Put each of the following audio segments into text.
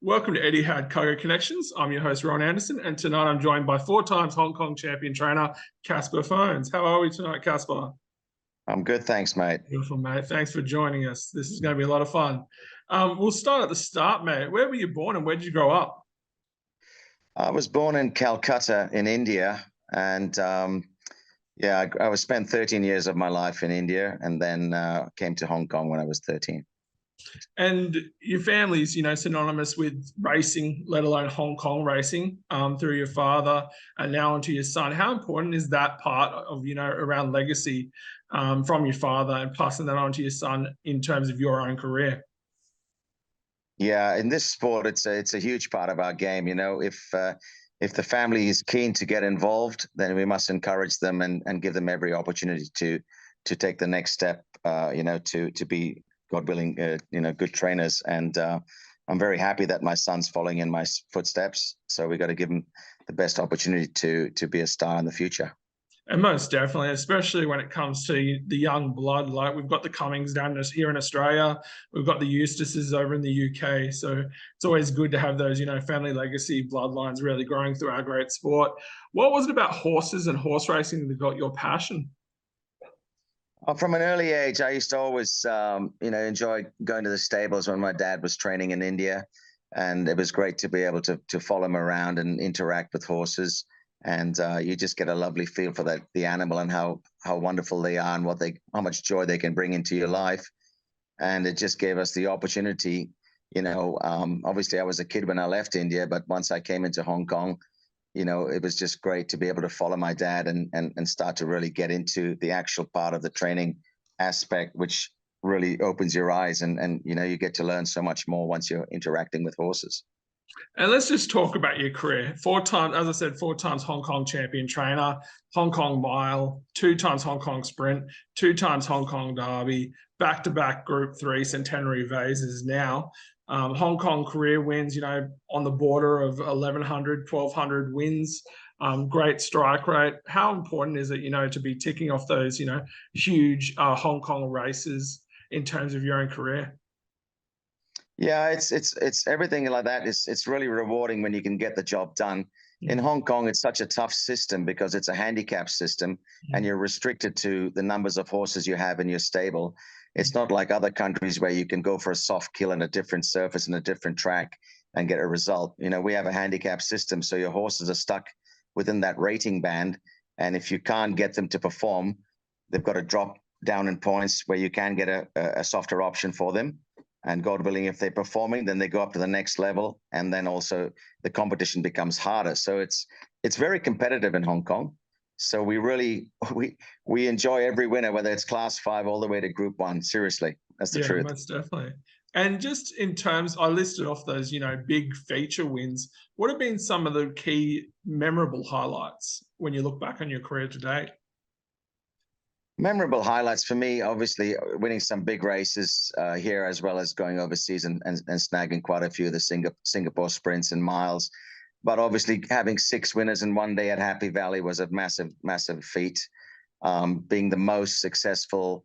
Welcome to Etihad Cargo Connections. I'm your host, Ron Anderson, and tonight I'm joined by four times Hong Kong champion trainer, Caspar Fownes. How are we tonight, Caspar? I'm good, thanks, mate. Beautiful, mate. Thanks for joining us. This is going to be a lot of fun. We'll start at the start, mate. Where were you born and where did you grow up? I was born in Calcutta in India, and I was spent 13 years of my life in India, and then came to Hong Kong when I was 13. And your family's, synonymous with racing, let alone Hong Kong racing, through your father and now onto your son. How important is that part of, around legacy from your father and passing that on to your son in terms of your own career? Yeah, in this sport, it's a huge part of our game. If the family is keen to get involved, then we must encourage them and give them every opportunity to take the next step. To be, God willing, good trainers. And I'm very happy that my son's following in my footsteps. So we got to give him the best opportunity to be a star in the future. And most definitely, especially when it comes to the young blood, like we've got the Cummings down here in Australia, we've got the Eustaces over in the UK. So it's always good to have those, family legacy bloodlines really growing through our great sport. What was it about horses and horse racing that got your passion? From an early age, I used to always, enjoy going to the stables when my dad was training in India. And it was great to be able to follow him around and interact with horses. And you just get a lovely feel for the animal and how wonderful they are and how much joy they can bring into your life. And it just gave us the opportunity. Obviously I was a kid when I left India, but once I came into Hong Kong, it was just great to be able to follow my dad and start to really get into the actual part of the training aspect, which really opens your eyes and you get to learn so much more once you're interacting with horses. And let's just talk about your career. Four times, as I said, four times Hong Kong champion trainer, Hong Kong mile, two times Hong Kong sprint, two times Hong Kong derby, back-to-back Group 3 centenary vases now. Hong Kong career wins, on the border of 1,100, 1,200 wins. Great strike rate. How important is it, to be ticking off those, huge Hong Kong races in terms of your own career? Yeah, it's everything like that. It's really rewarding when you can get the job done. In Hong Kong, it's such a tough system because it's a handicap system and you're restricted to the numbers of horses you have in your stable. It's not like other countries where you can go for a soft kill on a different surface and a different track and get a result. We have a handicap system, so your horses are stuck within that rating band. And if you can't get them to perform, they've got to drop down in points where you can get a softer option for them. And God willing, if they're performing, then they go up to the next level. And then also the competition becomes harder. So it's very competitive in Hong Kong. So we enjoy every winner, whether it's class 5 all the way to Group 1. Seriously, that's the truth. Most definitely. And just in terms, I listed off those, big feature wins. What have been some of the key memorable highlights when you look back on your career to date? Memorable highlights for me, obviously, winning some big races here, as well as going overseas and snagging quite a few of the Singapore sprints and miles. But obviously, having 6 winners in one day at Happy Valley was a massive, massive feat. Being the most successful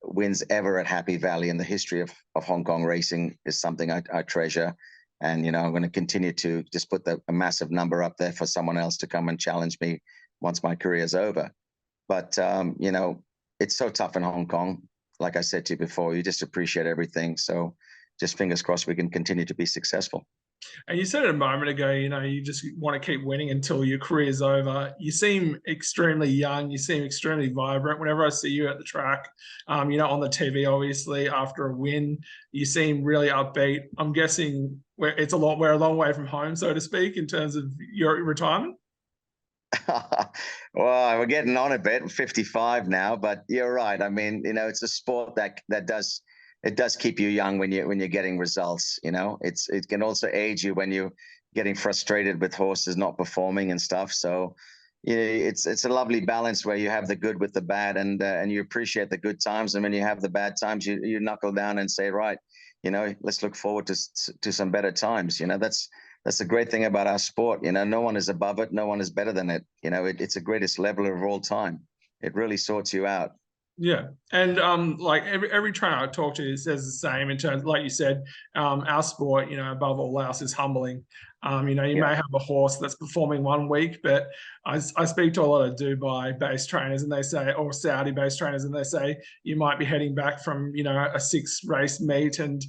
wins ever at Happy Valley in the history of Hong Kong racing is something I treasure. And, I'm going to continue to just put a massive number up there for someone else to come and challenge me once my career is over. But, it's so tough in Hong Kong. Like I said to you before, you just appreciate everything. So just fingers crossed we can continue to be successful. And you said it a moment ago, you just want to keep winning until your career is over. You seem extremely young. You seem extremely vibrant. Whenever I see you at the track, on the TV, obviously, after a win, you seem really upbeat. I'm guessing we're a long way from home, so to speak, in terms of your retirement. Well, we're getting on a bit, 55 now, but you're right. I mean, it's a sport that does keep you young when you're getting results. It can also age you when you're getting frustrated with horses not performing and stuff. So it's a lovely balance where you have the good with the bad, and you appreciate the good times, and when you have the bad times, you knuckle down and say, right, let's look forward to some better times. That's the great thing about our sport. No one is above it. No one is better than it. It's the greatest level of all time. It really sorts you out. Yeah, and like every trainer I talk to says the same in terms, like you said, our sport, above all else, is humbling. You Yeah. may have a horse that's performing one week, but I speak to a lot of Dubai-based trainers, and they say, or Saudi-based trainers, and they say you might be heading back from a 6-race meet, and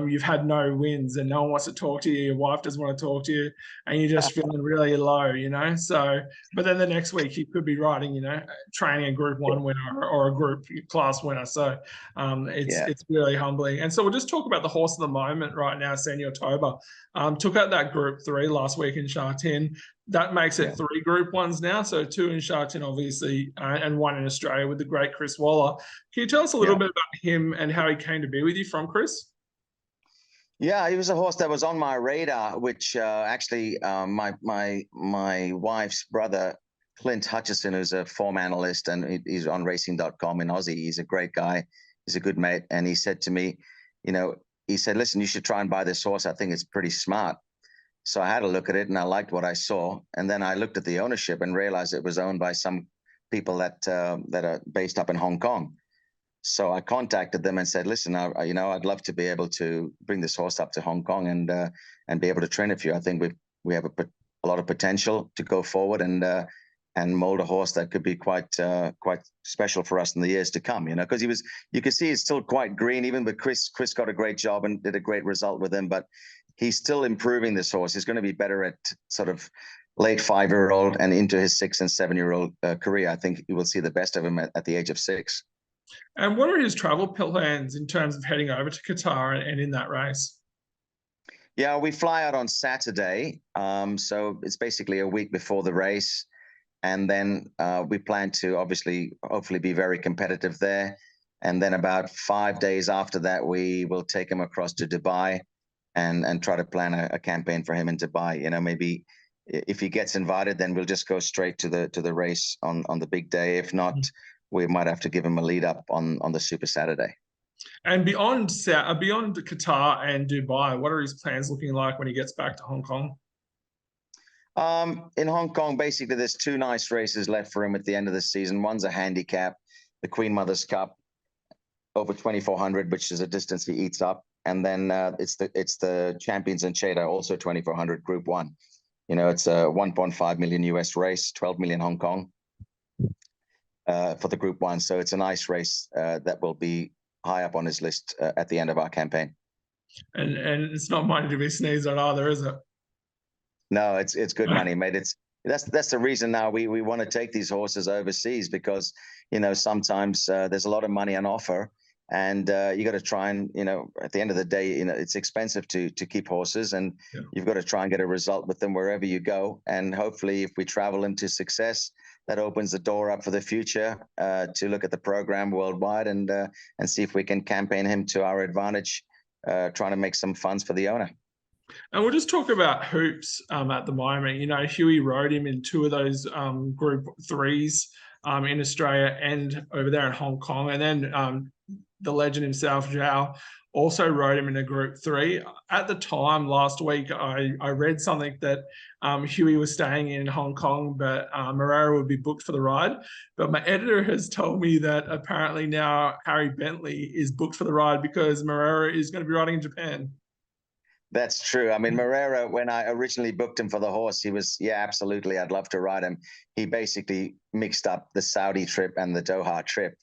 you've had no wins, and no one wants to talk to you. Your wife doesn't want to talk to you, and you're just feeling really low. So, but then the next week you could be riding, training a Group 1 winner or a Group Class winner. So Yeah. it's really humbling. And so we'll just talk about the horse of the moment right now, Senor Toba. Took out that Group 3 last week in Sha-Tin. That makes it Yeah. 3 Group 1s now. So 2 in Sha-Tin, obviously, and 1 in Australia with the great Chris Waller. Can you tell us a little Yeah. bit about him and how he came to be with you from Chris? Yeah, he was a horse that was on my radar, which actually my wife's brother, Clint Hutchison, who's a form analyst and he's on racing.com in Aussie. He's a great guy. He's a good mate. And he said to me, he said, listen, you should try and buy this horse. I think it's pretty smart. So I had a look at it and I liked what I saw. And then I looked at the ownership and realized it was owned by some people that are based up in Hong Kong. So I contacted them and said, listen, I'd love to be able to bring this horse up to Hong Kong and be able to train it for you. I think we have a lot of potential to go forward and mold a horse that could be quite special for us in the years to come. Because you could see he's still quite green. Even with Chris got a great job and did a great result with him, but he's still improving this horse. He's going to be better at sort of late 5-year-old and into his 6 and 7-year-old career. I think you will see the best of him at the age of 6. And what are his travel plans in terms of heading over to Qatar and in that race? Yeah, we fly out on Saturday. So it's basically a week before the race. And then we plan to hopefully be very competitive there. And then about 5 days after that, we will take him across to Dubai and try to plan a campaign for him in Dubai. Maybe if he gets invited, then we'll just go straight to the race on the big day. If not, we might have to give him a lead up on the Super Saturday. And beyond Qatar and Dubai, what are his plans looking like when he gets back to Hong Kong? In Hong Kong, basically, there's 2 nice races left for him at the end of the season. One's a handicap, the Queen Mother's Cup, over 2,400, which is a distance he eats up. And then it's the Champions and Cheetah, also 2,400 Group 1. It's a 1.5 million US race, 12 million Hong Kong for the Group 1. So it's a nice race that will be high up on his list at the end of our campaign. And it's not money to be sneezed at either, is it? No, it's good money, mate. That's the reason now we want to take these horses overseas, because sometimes there's a lot of money on offer, and you got to try and at the end of the day it's expensive to keep horses, and you've got to try and get a result with them wherever you go. And hopefully, if we travel into success, that opens the door up for the future to look at the program worldwide and see if we can campaign him to our advantage, trying to make some funds for the owner. And we'll just talk about hoops at the moment. Huey rode him in 2 of those Group 3s in Australia and over there in Hong Kong. And then the legend himself, Zhao, also rode him in a Group 3. At the time last week, I read something that Huey was staying in Hong Kong, but Moreira would be booked for the ride. But my editor has told me that apparently now Harry Bentley is booked for the ride because Moreira is going to be riding in Japan. That's true. I mean, Moreira, when I originally booked him for the horse, he was, yeah, absolutely, I'd love to ride him. He basically mixed up the Saudi trip and the Doha trip,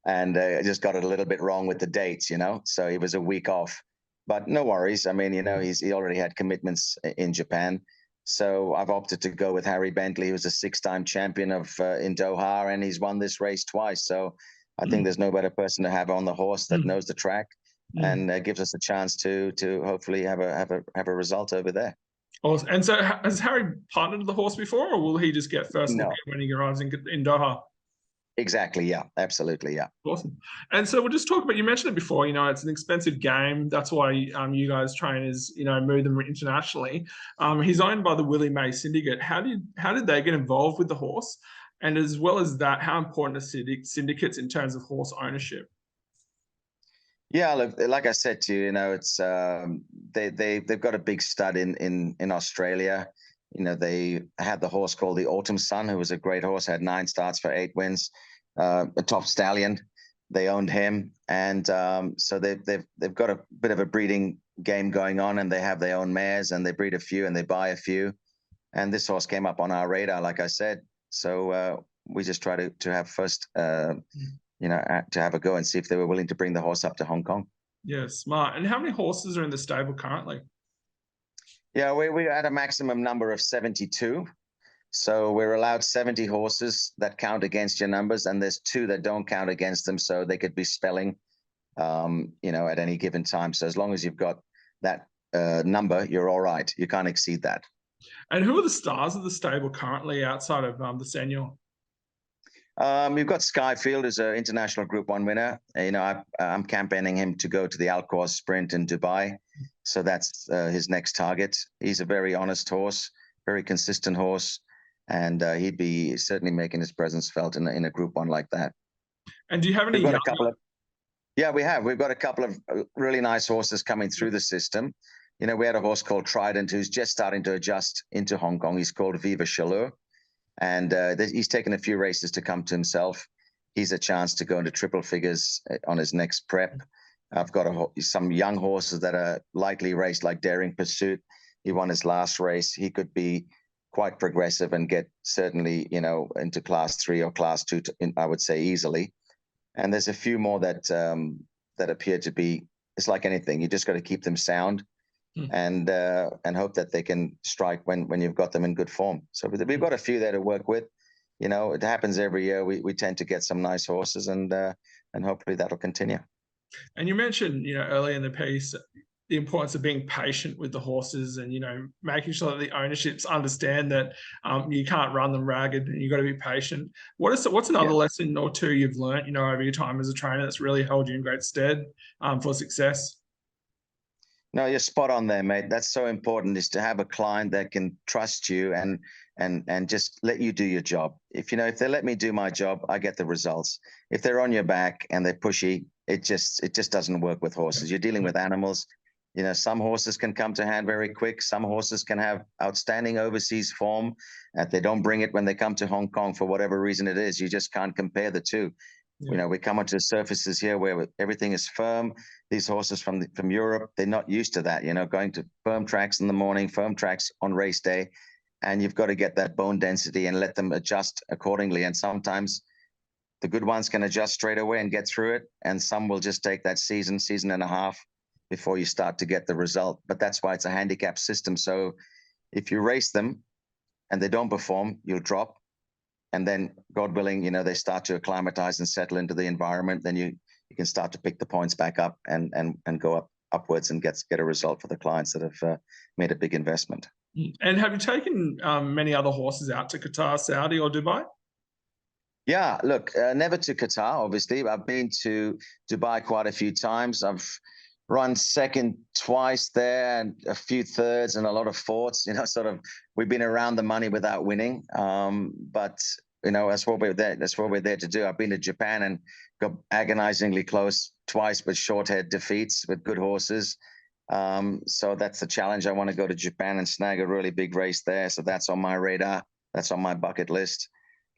and just got it a little bit wrong with the dates, so he was a week off. But no worries. I mean, he already had commitments in Japan. So I've opted to go with Harry Bentley, who's a 6-time champion in Doha, and he's won this race twice. So I think there's no better person to have on the horse that knows the track and gives us a chance to hopefully have a result over there. Awesome. And so has Harry partnered the horse before, or will he just get first look when he arrives in Doha? Exactly. Yeah, absolutely. Yeah. Awesome. And so we'll just talk about, you mentioned it before, it's an expensive game. That's why you guys trainers, move them internationally. He's owned by the Willie May Syndicate. How did they get involved with the horse? And as well as that, how important are syndicates in terms of horse ownership? Yeah, look, like I said to you, it's they've got a big stud in Australia. They had the horse called the Autumn Sun, who was a great horse, had 9 starts for 8 wins, a top stallion. They owned him, and so they've got a bit of a breeding game going on, and they have their own mares, and they breed a few, and they buy a few. And this horse came up on our radar, like I said. So we just try to have first, to have a go and see if they were willing to bring the horse up to Hong Kong. Yeah, smart. And how many horses are in the stable currently? Yeah, we're at a maximum number of 72. So we're allowed 70 horses that count against your numbers, and there's 2 that don't count against them. So they could be spelling, at any given time. So as long as you've got that number, you're all right. You can't exceed that. And who are the stars of the stable currently outside of the Senor? You've got Skyfield as an international Group 1 winner. I'm campaigning him to go to the Al Khwaz Sprint in Dubai. So that's his next target. He's a very honest horse, very consistent horse, and he'd be certainly making his presence felt in a Group 1 like that. And do you have any? We've got a couple of, yeah, we have. We've got a couple of really nice horses coming through the system. We had a horse called Trident who's just starting to adjust into Hong Kong. He's called Viva Chaleur. And he's taken a few races to come to himself. He's a chance to go into triple figures on his next prep. I've got some young horses that are lightly raced, like Daring Pursuit. He won his last race. He could be quite progressive and get certainly, into class 3 or class 2, I would say easily. And there's a few more that appear to be, it's like anything. You just got to keep them sound. And hope that they can strike when you've got them in good form. So we've got a few there to work with. It happens every year. We tend to get some nice horses, and hopefully that'll continue. And you mentioned, earlier in the piece, the importance of being patient with the horses, and making sure that the ownerships understand that you can't run them ragged, and you've got to be patient. What's another lesson or 2 you've learned, over your time as a trainer that's really held you in great stead for success? No, you're spot on there, mate. That's so important, is to have a client that can trust you and just let you do your job. If they let me do my job, I get the results. If they're on your back and they're pushy, it just doesn't work with horses. You're dealing with animals. Some horses can come to hand very quick. Some horses can have outstanding overseas form, and they don't bring it when they come to Hong Kong for whatever reason it is. You just can't compare the two. Yeah. We come onto surfaces here where everything is firm. These horses from Europe, they're not used to that, going to firm tracks in the morning, firm tracks on race day. And you've got to get that bone density and let them adjust accordingly. And sometimes the good ones can adjust straight away and get through it. And some will just take that season and a half before you start to get the result. But that's why it's a handicap system. So if you race them and they don't perform, you'll drop. And then, God willing, they start to acclimatize and settle into the environment. Then you can start to pick the points back up and go upwards and get a result for the clients that have made a big investment. And have you taken many other horses out to Qatar, Saudi, or Dubai? Yeah, look, never to Qatar, obviously. I've been to Dubai quite a few times. I've run second twice there, and a few thirds, and a lot of fourths. We've been around the money without winning. But that's what we're there. That's what we're there to do. I've been to Japan and got agonizingly close twice with short head defeats with good horses. So that's the challenge. I want to go to Japan and snag a really big race there. So that's on my radar. That's on my bucket list.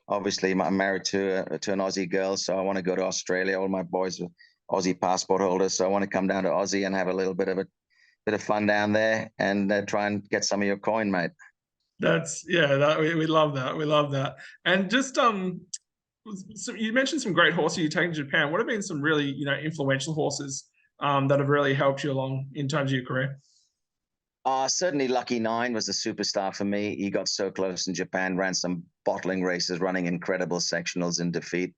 Obviously, I'm married to an Aussie girl, so I want to go to Australia. All my boys are Aussie passport holders, so I want to come down to Aussie and have a little bit of fun down there and try and get some of your coin, mate. We love that. We love that. And just so you mentioned some great horses you taken to Japan. What have been some really influential horses that have really helped you along in terms of your career? Certainly Lucky 9 was a superstar for me. He got so close in Japan, ran some bottling races, running incredible sectionals in defeat.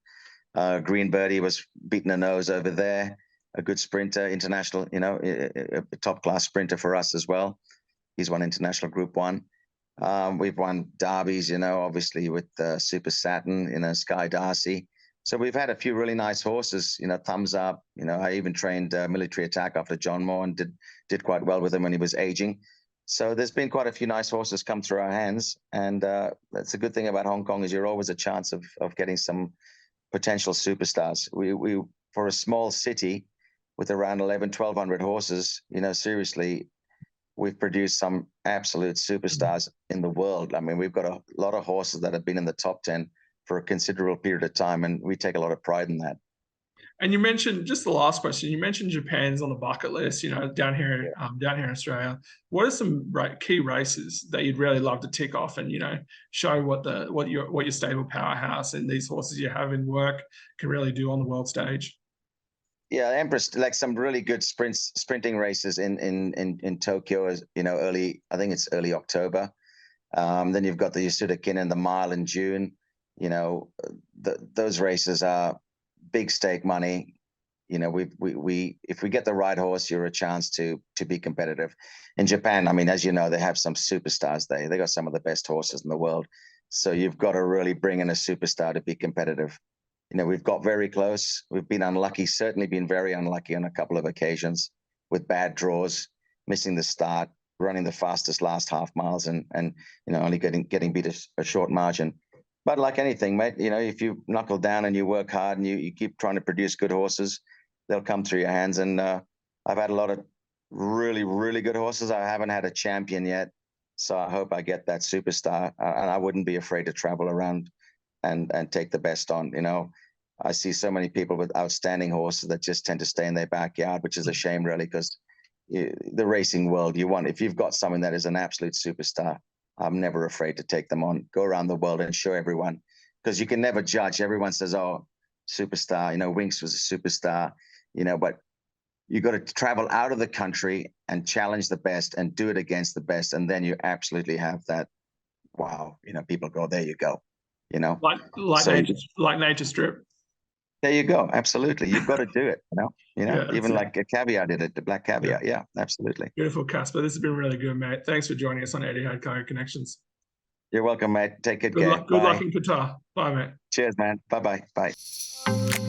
Green Birdie was beating a nose over there. A good sprinter, international, a top-class sprinter for us as well. He's won international Group 1. We've won derbies, obviously with Super Saturn, Sky Darcy. So we've had a few really nice horses, Thumbs Up. I even trained Military Attack after John Moore and did quite well with him when he was aging. So there's been quite a few nice horses come through our hands. And that's a good thing about Hong Kong, is you're always a chance of getting some potential superstars. We for a small city with around 1,100 horses, seriously, we've produced some absolute superstars in the world. I mean, we've got a lot of horses that have been in the top 10 for a considerable period of time, and we take a lot of pride in that. And you mentioned, just the last question, you mentioned Japan's on the bucket list, you know, down here in Australia. What are some key races that you'd really love to tick off and, you know, show what your stable powerhouse and these horses you have in work can really do on the world stage? Yeah, Empress, like some really good sprinting races in Tokyo, is, you know, I think it's early October. Then you've got the Yasuda and the mile in June. You know, those races are big stake money. You know, if we get the right horse, you're a chance to be competitive. In Japan, I mean, as you know, they have some superstars there. They got some of the best horses in the world. So you've got to really bring in a superstar to be competitive. You know, we've got very close. We've been unlucky, certainly been very unlucky on a couple of occasions with bad draws, missing the start, running the fastest last half miles, and you know, only getting beat a short margin. But like anything, mate, you know, if you knuckle down and you work hard and you keep trying to produce good horses, they'll come through your hands. And I've had a lot of really, really good horses. I haven't had a champion yet, so I hope I get that superstar. And I wouldn't be afraid to travel around and take the best on. You know, I see so many people with outstanding horses that just tend to stay in their backyard, which is a shame, really, because the racing world, if you've got something that is an absolute superstar, I'm never afraid to take them on, go around the world and show everyone, because you can never judge. Everyone says, oh, superstar, you know, Winks was a superstar, you know, but you got to travel out of the country and challenge the best and do it against the best. And then you absolutely have that, wow, you know, people go, there you go, you know. Like nature strip. There you go. Absolutely. You've got to do it, Yeah, even like a Caviar did it, the Black Caviar. Yeah, absolutely. Beautiful, Caspar. This has been really good, mate. Thanks for joining us on Etihad Cargo Connections. You're welcome, mate. Take good care. Good luck in Qatar. Bye, mate. Cheers, man. Bye-bye. Bye.